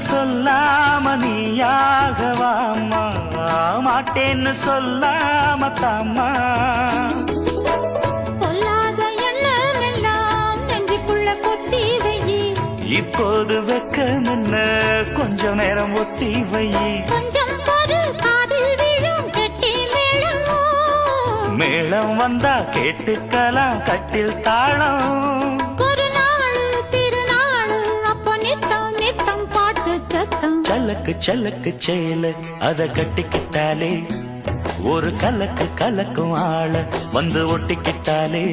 சொல்லாம நீயாகவாமா, மாட்டேன்னு சொல்லாம தாமா. சொல்லாத எண்ணம் எல்லாம் நெஞ்சுக்குள்ள கொத்தி வையி. இப்போது வெக்கமென்ன கொஞ்ச நேரம் ஒத்தி வையி. கொஞ்சம் பொறு காதில் விழும் கெட்டி மேளம். மேளம் வந்தா கேட்டுக்கலாம் கட்டில் தாளம். ஒரு நாள் திருநாள் அப்ப நித்தம் நித்தம் பாட்டு சத்தம். சலக்கு சலக்கு செயல அத கட்டிக்கிட்டாலே, ஒரு கலக்கு கலக்கும் ஆள வந்து ஒட்டிக்கிட்டாலே.